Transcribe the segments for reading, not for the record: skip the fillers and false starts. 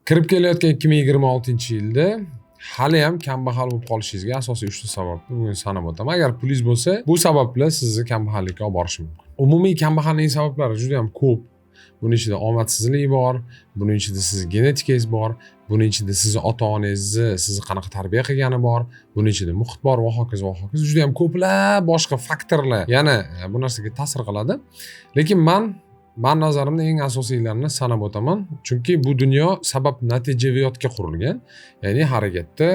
Kirib kelayotgan 2026-yilda hali ham kambag'al bo'lib qolishingizga asosiy 3 ta sababni bugun sanab o'taman. Agar pulingiz bo'lsa, bu sabablar sizni kambag'allikka olib borishi mumkin. Umumiy kambag'allik sabablari juda ham ko'p. Buning ichida omadsizlik bor, buning ichida sizning genetikangiz bor, buning ichida sizning ota-onangizni sizni qanaqa tarbiya qilgani bor, buning ichida muhit bor va hokazo va hokazo. Juda ham ko'plab boshqa faktorlar yana bu narsaga ta'sir qiladi. Lekin men nazarimda eng asosiylarini sanab o'taman. Chunki bu dunyo sabab natijaviyotga qurilgan. Ya'ni harakatda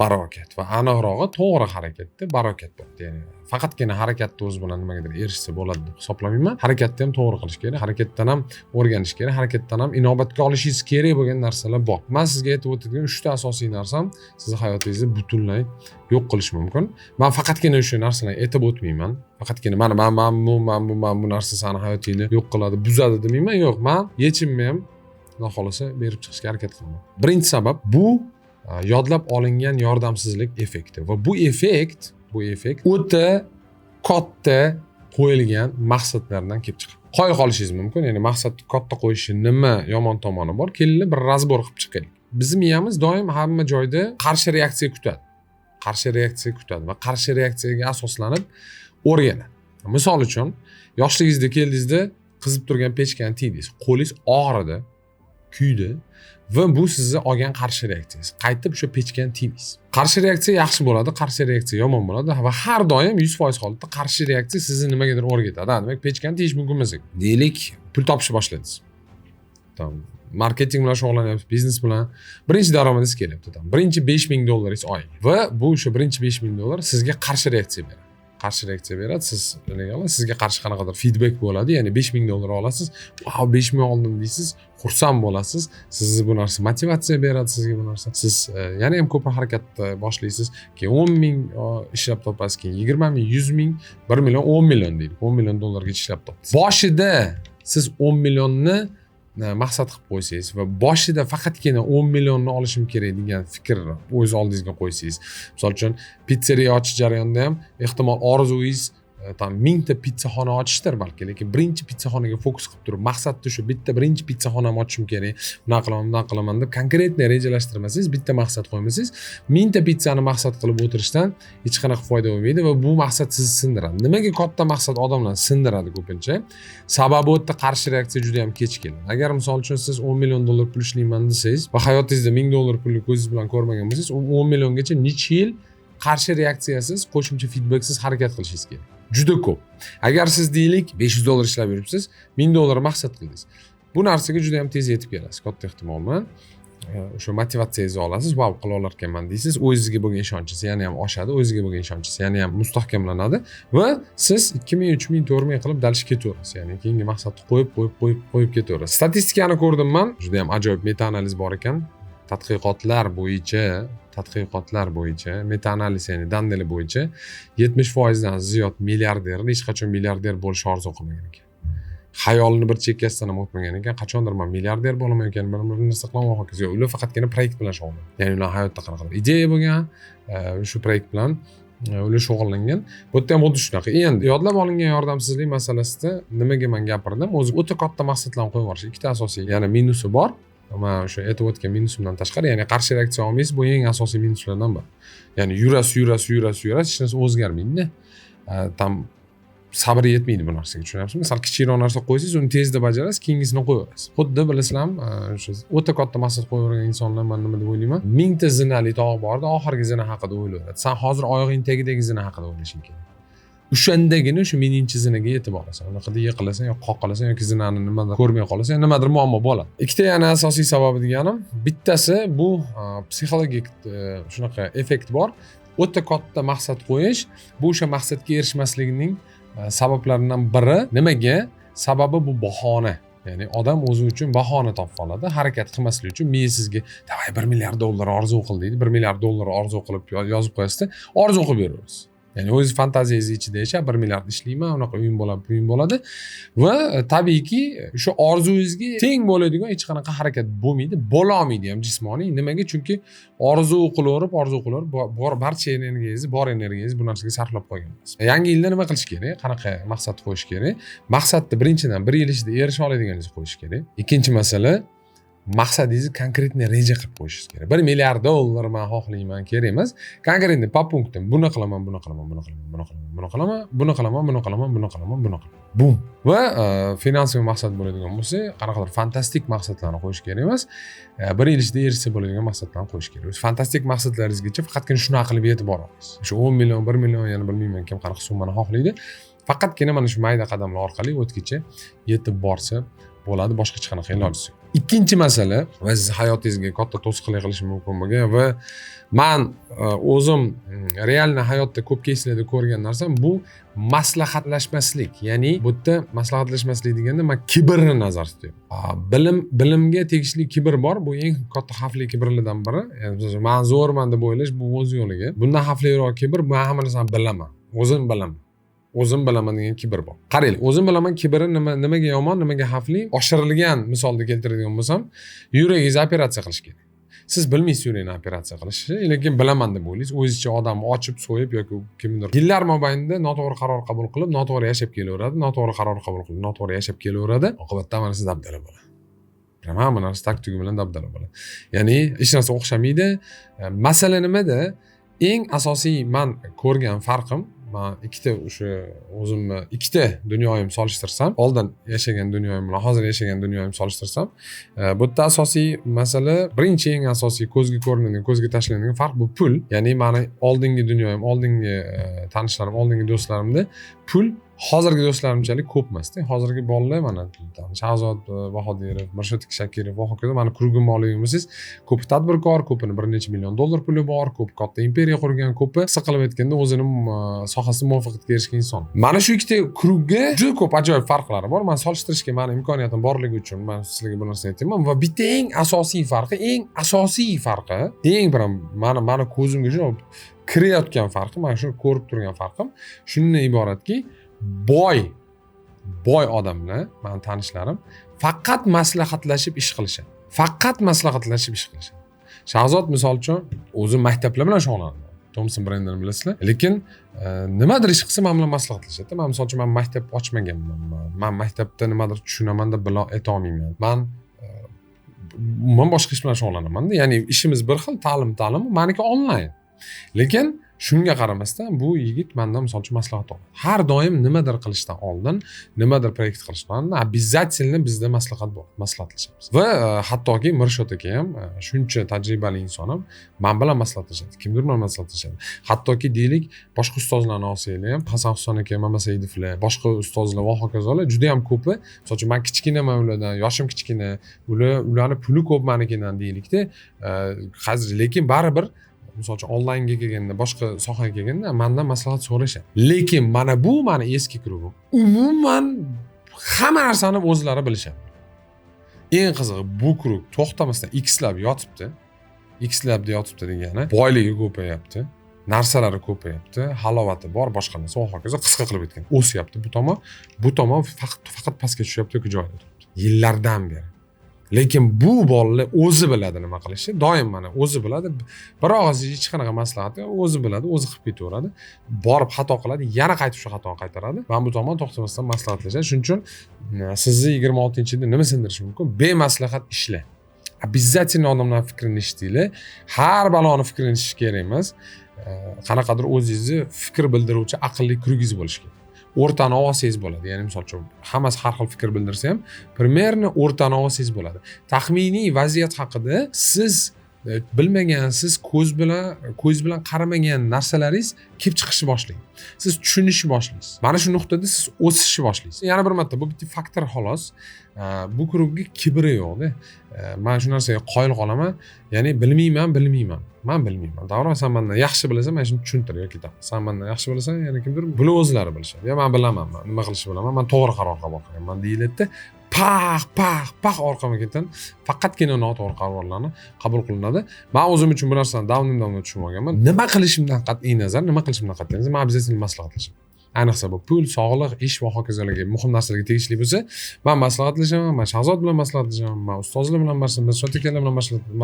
barokat va aniqrog'i to'g'ri harakatda barokat bo'ladi. Ya'ni faqatgina harakatni o'zi bilan nimagadir erishsa bo'ladi deb hisoblamayman. Harakatni ham to'g'ri qilish kerak, harakatdan ham o'rganish kerak, harakatdan ham inobatga olishingiz kerak bo'lgan narsalar bor. Men sizga aytib o'tadigan 3 ta asosiy narsam sizni hayotingizni butunlay yo'q qilishi mumkin. Men faqatgina o'sha narsalarni aytib o'tmayman. Faqatgina mana bu narsa seni hayotingni yo'q qiladi, buzadi demayman. Yo'q, men yechimni ham xudo xolasa berib chiqishga harakat qilaman. Birinchi sabab bu yodlab olingan yordamsizlik effekti va bu effekt o'ta katta qo'yilgan maqsadlardan kelib chiqadi. Qoyil qolishingiz mumkin. Ya'ni maqsadni katta qo'yishning nima yomon tomoni bor? Kelinglar bir razbor qilib chiqaylik. Bizning miyamiz doim hamma joyda qarshi reaksiya kutadi. Va qarshi reaksiyaga asoslanib o'rganadi. Misol uchun, yoshligingizda keldingizda qizib turgan pechkani tiydiz. Qo'lingiz og'ridi, kuydi va bu sizni olgan qarshi reaksiyangiz. Qaytib o'sha pechkani tiymaysiz. Qarshi reaksiya yaxshi bo'ladi, qarshi reaksiya yomon bo'ladi va har doim 100% holatda qarshi reaksiya sizni nimagadir o'rgatadi. Demak, pechkani tiyish mumkin emas. Deylik, pul topishni boshladingiz. Tamam. Marketing bilan shug'ullanyapsiz, biznes bilan birinchi daromadingiz kelyapti. Birinchi $5000 oy. Va bu o'sha birinchi $5000 sizga qarshi reaksiya beradi. Siz sizga qarshi qanaqadir feedback bo'ladi. Ya'ni $5000 olasiz. "Wow, 5000 oldim" deysiz, xursand bo'lasiz. Sizni bu narsa motivatsiya beradi sizga bu narsa. Siz yana ham ko'p harakatni boshlaysiz. Keyin 10,000 ishlab topasiz, keyin 20,000, 100,000, 1 million, 10 million deylik. $10 million ishlab topdingiz. Boshida siz 10 millionni maqsad qilib qo'ysangiz va boshida faqatgina 10 millionni olishim kerak degan fikrni o'z oldingizga qo'ysangiz. Misol uchun, pizzeriya ochish jarayonida ham ehtimol orzungiz 1000 ta pizzaxona ochishdir balki, lekin birinchi pizzaxonaga fokus qilib turib, maqsadni shu bitta birinchi pizzaxonani ochishim kerak, bunaqa qilaman deb konkretni rejalashtirmasangiz, bitta maqsad qo'ymasangiz, 1000 ta pizzani maqsad qilib o'tirishdan hech qanaqa foyda bo'lmaydi va bu maqsad sizni sindiradi. Nimaga katta maqsad odamlarni sindiradi ko'pincha? Sababi o'tda qarshi reaksiya juda ham kech keladi. Agar misol uchun siz $10 million pul ishlayman desangiz va hayotingizda $1000 pulni ko'zingiz bilan ko'rmagan bo'lsangiz, 10 milliongacha necha yil qarshi reaksiyasiz, qo'shimcha feedbacksiz harakat qilishingiz kerak. Juda ko'p. Agar siz deylik $500 ishlab yuribsiz, $1000 maqsad qildingiz. Bu narsaga juda ham tez yetib kelasiz, katta ehtimol bilan. O'sha motivatsiyangizni olasiz, "Wow, qila olarkanman" deysiz, o'zingizga bo'lgan ishonchingiz yana ham oshadi, o'zingizga bo'lgan ishonchingiz yana ham mustahkamlanadi va siz 2000, 3000, 4000 qilib dalish ketaverasiz. Ya'ni keyingi maqsadni qo'yib ketaverasiz. Statistikani ko'rdim men, juda ham ajoyib meta-analiz bor ekan. Tadqiqotlar bo'yicha meta-analiz, ya'ni dandalar bo'yicha 70% dan ziyod milliarderlar hech qachon milliarder bo'lishni orzu qilmagan ekan. Xayolini bir chekkasidan ham o'tmagan ekan. Qachondir men milliarder bo'laman ekan, bir narsa qilaman va hokazo. Ular faqatgina proyekt bilan shug'ullanadi. Ya'ni ular hayotda qanaqadir ideya bo'lgan, shu proyekt bilan ular shug'ullangan. Bu yerda ham xuddi shunaqa. Endi yodlab olingan yordamsizlik masalasida nimaga men gapirdim? O'zi o'ta katta maqsadlarni qo'yib yuborish. Ikkita asosiy yana minusi bor. Ama o'sha aytib o'tgan minusimdan tashqari, ya'ni qarshi reaksiya olmaysiz, bu eng asosiy minuslardan biri. Ya'ni yurasiz, hech narsa o'zgarmaydi-da. Tam sabr yetmaydi bu narsaga, tushunyapsizmi? Misol kichikroq narsa qo'ysangiz, uni tezda bajarasiz, keyingisini qo'yaverasiz. Xuddi bilasizlarmi, o'sha o'ta katta maqsad qo'yavergan insonlar men nima deb o'ylayman? 1000 ta zinali tog' borda, oxirgi zina haqida o'ylayveradi. Sen hozir oyog'ing tagidagi zina haqida o'ylashing kerak. O'shandagina o'sha meninchi zinaga yetib olasan. Unaqada yiqilasan yoki qoqalasan yoki zinani nimadir ko'rmay qolasan, nimadir muammo bo'ladi. Ikkita yana asosiy sababi deganim, bittasi bu psixologik shunaqa effekt bor. O'ta katta maqsad qo'yish, bu o'sha maqsadga erishmaslikning sabablaridan biri. Nimaga? Sababi bu bahona. Ya'ni odam o'zi uchun bahona topib oladi, harakat qilmaslik uchun. Miya sizga "Davay $1 milliard orzu qil" deydi. $1 milliard orzu qilib yozib qo'yasiz-da, orzu qilib beraverasiz. Ya'ni o'z fantaziyangiz ichida yashab 1 milliard ishlayman, unaqa uyim bo'ladi, puyim bo'ladi va tabiiyki shu orzungizga teng bo'ladigan hech qanaqa harakat bo'lmaydi, bo'la olmaydi ham jismoniy. Nimaga? Chunki orzu qilaverib, barcha energiyangizni, bor energiyangizni bu narsaga sarflab qo'ygansiz. Yangi yilda nima qilish kerak? Qanaqa maqsad qo'yish kerak? Maqsadni birinchidan 1 yil ichida erisha oladiganingizni qo'yish kerak. Ikkinchi masala, maqsadingizni konkretniy reja qilib qo'yishingiz kerak. $1 milliard men xohlayman kerak emas. Konkretniy po punktim buni qilaman, buni qilaman, buni qilaman, buni qilaman, buni qilaman, buni qilaman, buni qilaman, buni qilaman, buni qilaman. Bum. Va finansiy maqsad bo'ladigan bo'lsa, qanaqadir fantastik maqsadlarni qo'yish kerak emas. 1 yil ichida erishsa bo'ladigan maqsadlarni qo'yish kerak. O'z fantastik maqsadlaringizgacha faqatgina shunaqa qilib yetib borasiz. Shu 10 million, 1 million, yana bilmayman kim qanaqa summani xohlaydi. Faqatgina mana shu mayda qadamlar orqali o'tgacha yetib borsa bo'ladi, boshqa hech qanaqa ilojisi yo'q. Ikkinchi masala va siz hayotingizga katta to'sqinlik qilishi mumkin bo'lgan va men o'zim realniy hayotda ko'p keyslarda ko'rgan narsam bu maslahatlashmaslik. Ya'ni bu yerda maslahatlashmaslik deganda men kibrni nazarda tutyapman. Bilimga tegishli kibr bor. Bu eng katta xavfli kibrlardan biri. Ya'ni men zo'rman deb o'ylash bu o'z yo'liga. Bundan xavfliroq kibr men hamma narsani bilaman. O'zim bilaman. O'zim bilaman degan kibr bor. Qarang, o'zim bilaman kibri nimaga yomon, nimaga xavfli? Oshirilgan misolda keltiradigan bo'lsam, yuragingizni operatsiya qilish kerak. Siz bilmaysiz yuragini operatsiya qilishni, lekin bilaman deb o'ylaysiz. O'zingizcha odamni ochib, so'yib yoki kimdir yillar mobaynida noto'g'ri qaror qabul qilib, noto'g'ri yashab kelaveradi, noto'g'ri qaror qabul qilib, noto'g'ri yashab kelaveradi. Oqibatda mana siz dabdala bo'ladi. Hamma narsa taktik bilan dabdala bo'ladi. Ya'ni hech narsa o'xshamaydi. Masala nimada? Eng asosiy men ko'rgan farqim men o'zimni ikkita dunyoyim solishtirsam, oldin yashagan dunyoyim bilan hozir yashagan dunyoyim solishtirsam, bu yerda asosiy masala, birinchi eng asosiy ko'zga ko'rinadigan, ko'zga tashlanadigan farq bu pul. Ya'ni meni oldingi dunyoyim, oldingi tanishlarim, oldingi do'stlarimda pul hozirgi do'stlarimchalik ko'p emasda. Hozirgi bolalar mana Shahzod Bahodirov, Mirshod Shakirov va hokazo meni krugim olgan bo'lsangiz, ko'p tadbirkor, ko'pini bir necha million dollar puli bor, ko'p katta imperiya qurgan, ko'pi qisqa qilib aytganda o'zining sohasida muvaffaqiyatga erishgan inson. Mana shu ikkita krugga juda ko'p ajoyib farqlari bor. Men solishtirishga meni imkoniyatim borligi uchun men sizlarga bu narsani aytaman va bitta eng asosiy farqi, eng bir meni ko'zimga juda kirayotgan farqi, men shuni ko'rib turgan farqim shundan iboratki, boy odamlar, meni tanishlarim faqat maslahatlashib ish qilishadi. Shahzod misol uchun o'zi maktablar bilan shug'ullanadi. Thomson brendini bilasizlar. Lekin nimadir ish qilsa men bilan maslahatlashadi. Men misol uchun maktab ochmaganman. Men maktabda nimadir tushunaman deb bila ayta olmayman. Men boshqa ish bilan shug'ullanaman. Ya'ni ishimiz bir xil, ta'lim, meniki onlayn. Lekin shunga qaramasdan bu yigit mendan misol uchun maslahat oladi. Har doim nimadir qilishdan oldin, nimadir proyekt qilishdan обязательно bizda maslahat bor, maslahatlashamiz. Va hattoki Mirshod aka ham shuncha tajribali inson ham men bilan maslahatlashadi, kimdir bilan maslahatlashadi. Hattoki deylik, boshqa ustozlarni olsanglar ham, Hasan Husan aka, Mamasa Idiflar, boshqa ustozlar va hokazolar juda ham ko'pi. Misol uchun men kichkinaman ulardan, yoshim kichkina, ularning puli ko'p menikidan deylikda, lekin baribir misol uchun onlaynga kelganda, boshqa sohaga kelganda mendan maslahat so'rashadi. Lekin mana bu meni eski krugim. Umuman hamma narsani o'zlari bilishadi. Eng qizig'i bu krug to'xtamasdan xlab yotibdi. Xlabda yotibdi degani boyligi ko'payapti, narsalari ko'payapti, halovati bor, boshqa narsa va hokazo qisqa qilib aytgan. O'syapti bu tomon faqat pastga tushyapti yoki joyida turibdi. Yillardan beri. Lekin bu bolalar o'zi biladi nima qilishni. Doim mana o'zi biladi. Bir og'iz hech qanaqa maslahat o'zi biladi, o'zi qilib ketaveradi. Borib xato qiladi, yana qaytib shu xatoni qaytaradi. Men bu tomon to'xtamasdan maslahatlashadi. Shuning uchun sizni 26-yilda nima sindirishi mumkin? Bemaslahat ishla. Обязательно odamlar fikrini eshitinglar. Har baloni fikrini eshitish kerak emas. Qanaqadir o'zingizni fikr bildiruvchi aqlli krugingiz bo'lishi kerak. O'rtani olsangiz bo'ladi. Ya'ni misol uchun hammasi har xil fikr bildirsa ham, primerni o'rtani olsangiz bo'ladi. Taxminiy vaziyat haqida siz bilmagansiz, ko'z bilan qaramagan narsalaringiz kelib chiqishni boshlaydi. Siz tushunishni boshlaysiz. Mana shu nuqtada siz o'sishni boshlaysiz. Yana bir marta bu bitta faktor xolos. Bu krugga kibri yo'q-da. Men shu narsaga qoyil qolaman. Ya'ni bilmayman. Men bilmayman. To'g'rimi? Sen mendan yaxshi bilasan, men shuni tushuntir yoki sen mendan yaxshi bilasan, yana kimdir bular o'zlari bilishadi. Ya men bilaman, nima qilishni bilaman. Men to'g'ri qaror qabul qilaman deyiladi. Pax orqama-ketin faqatgina noto'g'ri qarorlarni qabul qilinadi. Men o'zim uchun bu narsani davomdan tushunib olganman. Nima qilishimdan qat'iy nazar, men obязательно maslahatlashaman. Ayniqsa bu pul, sog'liq, ish va hokazolarga muhim narsalarga tegishli bo'lsa, men maslahatlashaman, men Shahzod bilan maslahatlashaman, men ustozlar bilan Mirshod akalar bilan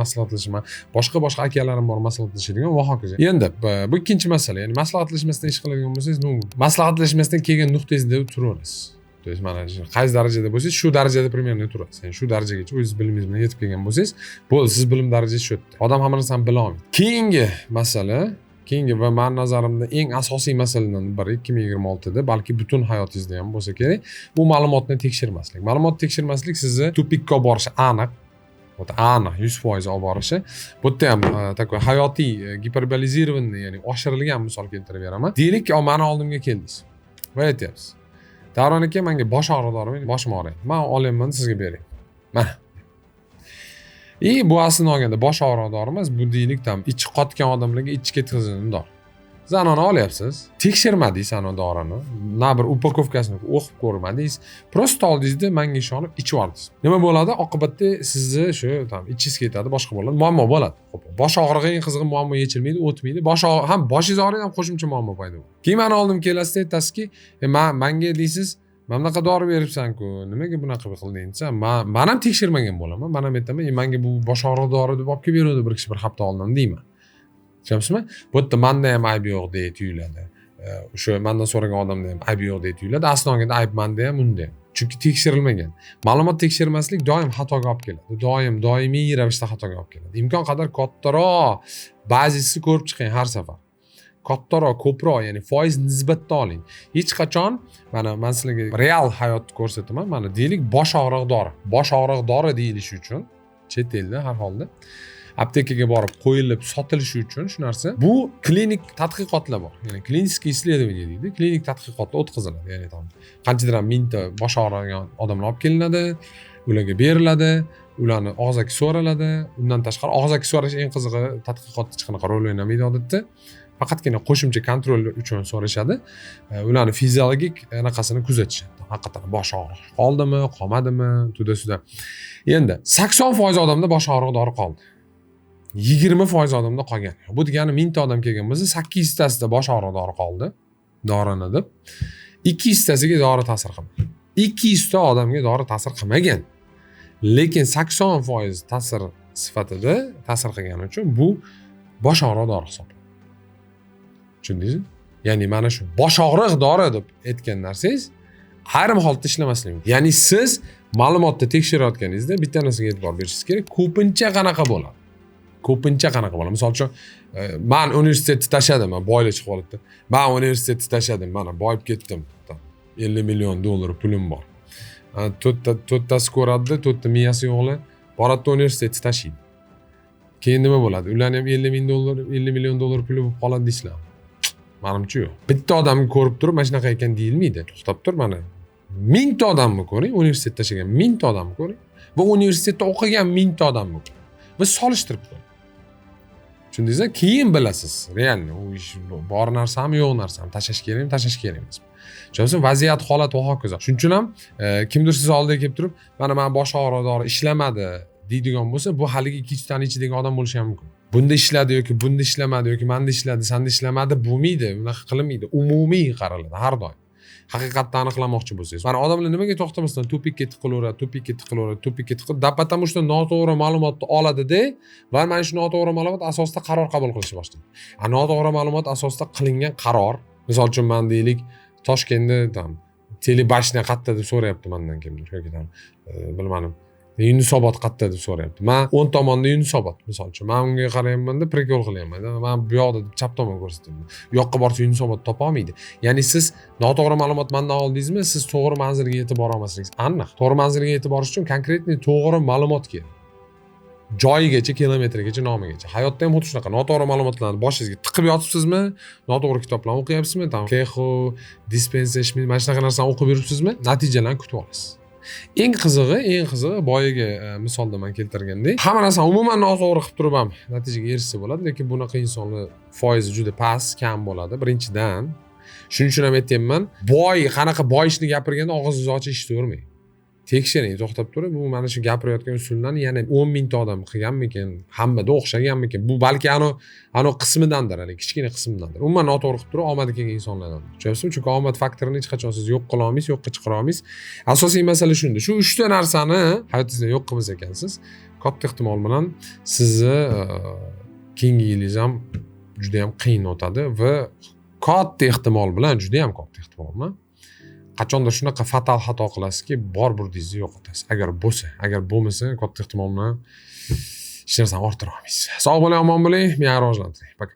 maslahatlashaman, boshqa akalarim bor maslahatlashadigan va hokazo. Endi bu ikkinchi masala, ya'ni maslahatlashmasdan ish qiladigan bo'lsangiz, maslahatlashmasdan kelgan nuqtangizda turaverasiz. То есть mana qaysi darajada bo'lsangiz, shu darajada примерно turasiz. Ya'ni shu darajagacha o'z bilimingiz bilan yetib kelgan bo'lsangiz, bo'ldi, siz bilim darajasi shu yerda. Odam hamma narsani bila olmaydi. Keyingi va men nazarimda eng asosiy masalalardan biri 2026 da, balki butun hayotingizda ham bo'lsa kerak, bu ma'lumotni tekshirmaslik. Ma'lumot tekshirmaslik sizni tupikka olib borishi aniq. Вот aniq 100% olib borishi. Bu yerda ham такой hayotiy giperbolizirованный, ya'ni oshirilgan misol keltirib beraman. Deylik, meni oldimga keldingiz va aytyapsiz: "Davron aka, menga bosh og'riqdori, boshim og'riyapti. Men olayman, sizga bering." Mana. Bu aslida olganda bosh og'riqdori emas, bu deylik tam ichi qotgan odamlarga ichi ketkazadigan dori. Siz anani olyapsiz, tekshirmadingiz ana dorini, na bir upakovkasini o'qib ko'rmadingiz, prosta oldingizda menga ishonib ichib oldingiz. Nima bo'ladi? Oqibatda sizni shu tam ichingiz ketadi, boshqa bo'ladi, muammo bo'ladi. Xo'p, bosh og'rig'i eng qizig'i muammo yechilmaydi, o'tmaydi. Ham boshingiz og'riydi, ham qo'shimcha muammo paydo bo'ladi. Keyin meni oldim kelasiz, aytasizki, menga deysiz, "Men bunaqa dori beribsan-ku, nimaga bunaqa qilding?" desa, men ham tekshirmagan bo'laman. Men ham aytaman, "Menga bu bosh og'riq dori deb olib kelib berdi bir kishi bir hafta oldin" deyman. Tushunasizmi? Bu yerda menda ham ayb yo'q deb tuyuladi. O'sha mendan so'ragan odamda ham ayb yo'q deb tuyuladi. Aslida olganda ayb menda ham, unda ham. Chunki tekshirilmagan. Ma'lumot tekshirmaslik doim xatoga olib keladi. Doimiy ravishda xatoga olib keladi. Imkon qadar kattaroq bazasini ko'rib chiqing har safar. Kattaroq, ko'proq, ya'ni foiz nisbatda oling. Hech qachon men sizlarga real hayotni ko'rsataman. Mana deylik, bosh og'riq dori. Bosh og'riq dori deyilishi uchun chet elda har holda aptekaga borib qo'yilib sotilishi uchun shu narsa, bu klinik tadqiqotlar bor. Ya'ni kliniskiy исследование deydi. Klinik tadqiqotlar o'tkaziladi. Ya'ni qanchadir mingta bosh og'rigan odamlar olib kelinadi, ularga beriladi, ularni og'zaki so'raladi. Undan tashqari og'zaki so'rash eng qizig'i, tadqiqotda hech qanaqa rol o'ynamaydi odatda. Faqatgina qo'shimcha kontrol uchun so'rashadi. Ularni fiziologik anaqasini kuzatishadi. Haqiqatan bosh og'riq qoldimi, qolmadimi, tuda-suda. Endi 80% odamda bosh og'rig'i dori qoldi. 20% odamda qolgan. Bu degani 1000 ta odam kelgan bo'lsa, 800 tasida bosh og'riq dori qoldi, dorini deb. 200 tasiga dori ta'sir qilmadi. 200 ta odamga dori ta'sir qilmagan. Lekin 80% ta'sir sifatida ta'sir qilgani uchun bu bosh og'riq dori hisoblanadi. Tushundingizmi? Ya'ni mana shu bosh og'riq dori deb aytgan narsangiz ayrim holatda ishlamasligi mumkin. Ya'ni siz ma'lumotni tekshirayotganingizda bitta narsaga e'tibor berishingiz kerak. Ko'pincha qanaqa bo'ladi? Misol uchun, men universitetni tashladim, boylik chiqib qolibdi. Men universitetni tashladim, mana boyib ketdim. 50 million dollar pulim bor. To'rttasi ko'radi, to'rtta miyasi yo'qlar, boradi universitetni tashlaydi. Keyin nima bo'ladi? Ularning ham 50 million dollar puli bo'lib qoladi deysizlarmi? Menimcha yo'q. Bitta odamni ko'rib turib, mana shunaqa ekan deyilmaydi. To'xtab tur, mana 1000 ta odamni ko'ring, universitetda tashlagan 1000 ta odamni ko'ring va universitetda o'qigan 1000 ta odamni ko'ring. Va solishtirib ko'ring. Tushundingizmi? Keyin bilasiz, realni u ish bor narsami, yo'q narsami, tashlash kerakmi, tashlash kerak emasmi. Tushunasizmi? Vaziyat, holat va hokazo. Shuning uchun ham kimdir siz oldiga kelib turib, mana men bosh og'riq dori ishlamadi deydigan bo'lsa, bu haligi 200 tani ichidagi odam bo'lishi ham mumkin. Bunda ishladi yoki bunda ishlamadi yoki menda ishladi, senda ishlamadi bo'lmaydi, bunaqa qilinmaydi. Umumiy qaraladi har doim. Haqiqatni aniqlamoqchi bo'lsangiz. Mana odamlar nimaga to'xtamasdan tupikka tiqilaveradi. Потому что noto'g'ri ma'lumotni oladi-da va mana shu noto'g'ri ma'lumot asosida qaror qabul qilishni boshlaydi. Noto'g'ri ma'lumot asosida qilingan qaror, misol uchun men deylik, Toshkentda telebashna qatta deb so'rayapti mendan kimdir yoki bilmadim. Yunusobod qatta deb so'rayapti. Men 10 tomonda Yunusobod, misol uchun. Men unga qarayapman-da, prikol qilyapman. Men bu yoqda deb chap tomon ko'rsatyapman. Bu yoqqa borsa Yunusobod topa olmaydi. Ya'ni siz noto'g'ri ma'lumot mendan oldingizmi, siz to'g'ri manzilga yetib bora olmasligingiz aniq. To'g'ri manzilga yetib borish uchun konkretniy to'g'ri ma'lumot kerak. Joyigacha, kilometrigacha, nomigacha. Hayotda ham xuddi shunaqa. Noto'g'ri ma'lumotlarni boshingizga tiqib yotibsizmi? Noto'g'ri kitoblarni o'qiyapsizmi? Keho, dispensation, mana shunaqa narsalarni o'qib yuribsizmi? Natijalarni kutib olasiz. Eng qizig'i boyaga misolda men keltirgandek, hamma narsani umuman noto'g'ri qilib turib ham natijaga erishsa bo'ladi, lekin bunaqa insonlar foizi juda past, kam bo'ladi. Birinchidan, shuning uchun ham aytayapman, qanaqa boy ishni gapirganda og'zingizni ochib eshitavermang. Tekshiring, to'xtab turib, bu mana shu gapirayotgan usullarni yana 10 ming ta odam qilganmikin, hammada o'xshaganmikin, bu balki ano qismidandir, kichkina qismidandir. Umuman noto'g'ri qilib turib omadi kelgan insonlardan. Tushunasizmi? Chunki omad faktorini hech qachon siz yo'q qila olmaysiz, yo'qqa chiqara olmaysiz. Asosiy masala shunda. Shu 3 ta narsani hayotingizda yo'q qilmas ekansiz, katta ehtimol bilan sizni keyingi yilingiz ham juda ham qiyin o'tadi va katta ehtimol bilan qachondir shunaqa fatal xato qilasizki, bor burdingizni yo'qotasiz. Agar bo'lmasa, katta ehtimol bilan hech narsani orttira olmaysiz. Sog' bo'ling, omon bo'ling, meni rivojlantiring. Пока.